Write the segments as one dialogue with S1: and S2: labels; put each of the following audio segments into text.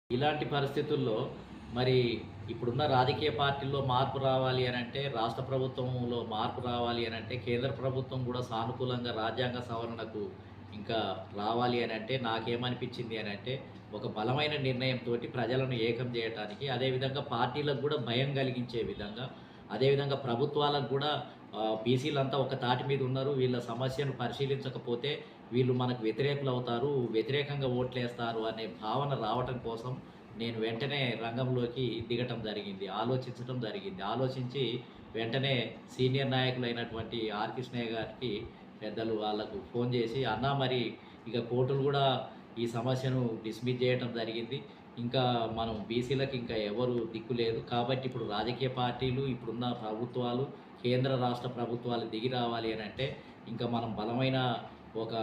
S1: ఇలాంటి పరిస్థితుల్లో మరి ఇప్పుడున్న రాజకీయ పార్టీల్లో మార్పు రావాలి అనంటే, రాష్ట్ర ప్రభుత్వంలో మార్పు రావాలి అనంటే, కేంద్ర ప్రభుత్వం కూడా సానుకూలంగా రాజ్యాంగ సవరణకు ఇంకా రావాలి అనంటే, నాకేమనిపించింది అనంటే, ఒక బలమైన నిర్ణయంతోటి ప్రజలను ఏకం చేయటానికి, అదేవిధంగా పార్టీలకు కూడా భయం కలిగించే విధంగా, అదేవిధంగా ప్రభుత్వాలకు కూడా బీసీలంతా ఒక తాటి మీద ఉన్నారు. వీళ్ళ సమస్యను పరిశీలించకపోతే వీళ్ళు మనకు వ్యతిరేకులవుతారు, వ్యతిరేకంగా ఓట్లేస్తారు అనే భావన రావటం కోసం నేను వెంటనే రంగంలోకి దిగటం జరిగింది. ఆలోచించటం జరిగింది. ఆలోచించి వెంటనే సీనియర్ నాయకులైనటువంటి ఆర్. కృష్ణయ్య గారికి పెద్దలు వాళ్ళకు ఫోన్ చేసి, "అన్నా మరి ఇక కోర్టులు కూడా ఈ సమస్యను డిస్మిస్ చేయటం జరిగింది. ఇంకా మనం బీసీలకు ఇంకా ఎవరు దిక్కు లేదు. కాబట్టి ఇప్పుడు రాజకీయ పార్టీలు, ఇప్పుడున్న ప్రభుత్వాలు, కేంద్ర రాష్ట్ర ప్రభుత్వాలు దిగి రావాలి అనంటే, ఇంకా మనం బలమైన ఒక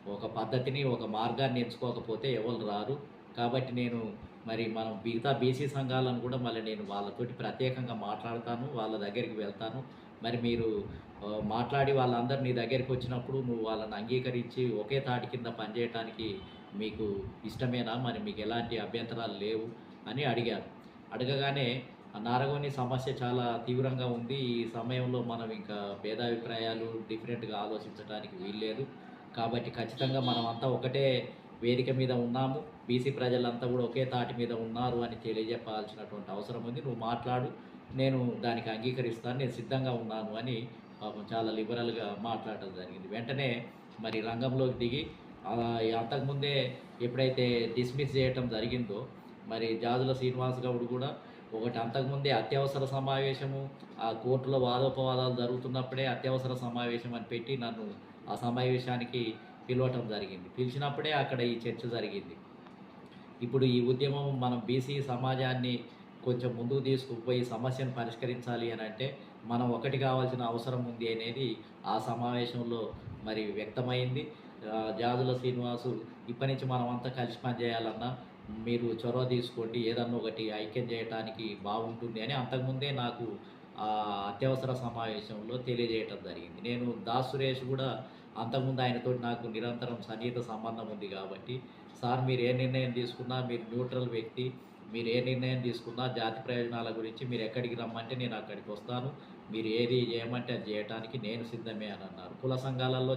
S1: ఒక పద్ధతిని, ఒక మార్గాన్ని ఎంచుకోకపోతే ఎవరు రారు. కాబట్టి నేను మరి మనం మిగతా బీసీ సంఘాలను కూడా మళ్ళీ నేను వాళ్ళతోటి ప్రత్యేకంగా మాట్లాడతాను. వాళ్ళ దగ్గరికి వెళ్తాను. మరి మీరు మాట్లాడి వాళ్ళందరూ నీ దగ్గరికి వచ్చినప్పుడు నువ్వు వాళ్ళని అంగీకరించి ఒకే తాటి కింద పనిచేయటానికి మీకు ఇష్టమేనా? మరి మీకు ఎలాంటి అభ్యంతరాలు లేవు" అని అడిగారు. అడగగానే నారగోని సమస్య చాలా తీవ్రంగా ఉంది. ఈ సమయంలో మనం ఇంకా భేదాభిప్రాయాలు డిఫరెంట్‌గా ఆలోచించడానికి వీల్లేదు. కాబట్టి ఖచ్చితంగా మనమంతా ఒకటే వేదిక మీద ఉన్నాము. బీసీ ప్రజలంతా కూడా ఒకే తాటి మీద ఉన్నారు అని తెలియజెప్పాల్సినటువంటి అవసరం ఉంది. నువ్వు మాట్లాడు. నేను దానికి అంగీకరిస్తాను. నేను సిద్ధంగా ఉన్నాను అని పాపం చాలా లిబరల్‌గా మాట్లాడటం జరిగింది. వెంటనే మరి రంగంలోకి దిగి అంతకుముందే ఎప్పుడైతే డిస్మిస్ చేయటం జరిగిందో, మరి జాజుల శ్రీనివాస్ గౌడ్ కూడా ఒకటి అంతకుముందే అత్యవసర సమావేశము, ఆ కోర్టులో వాదోపవాదాలు జరుగుతున్నప్పుడే అత్యవసర సమావేశం అని పెట్టి నన్ను ఆ సమావేశానికి పిలవటం జరిగింది. పిలిచినప్పుడే అక్కడ ఈ చర్చ జరిగింది. ఇప్పుడు ఈ ఉద్యమం మనం బీసీ సమాజాన్ని కొంచెం ముందుకు తీసుకుపోయి సమస్యను పరిష్కరించాలి అనంటే, మనం ఒకటి కావాల్సిన అవసరం ఉంది అనేది ఆ సమావేశంలో మరి వ్యక్తమైంది. జాజుల శ్రీనివాసు, "ఇప్పటి నుంచి మనమంతా కలిసి పనిచేయాలన్నా మీరు చొరవ తీసుకోండి. ఏదన్నా ఒకటి ఐక్యం చేయటానికి బాగుంటుంది" అని అంతకుముందే నాకు అత్యవసర సమావేశంలో తెలియజేయటం జరిగింది. నేను దాస్ సురేష్ కూడా అంతకుముందు ఆయనతోటి నాకు నిరంతరం సన్నిహిత సంబంధం ఉంది కాబట్టి, "సార్ మీరు ఏ నిర్ణయం తీసుకున్నా, మీరు న్యూట్రల్ వ్యక్తి. మీరు ఏ నిర్ణయం తీసుకున్నా జాతి ప్రయోజనాల గురించి మీరు ఎక్కడికి రమ్మంటే నేను అక్కడికి వస్తాను. మీరు ఏది చేయమంటే అది చేయటానికి నేను సిద్ధమే" అని అన్నారు. కుల సంఘాలలో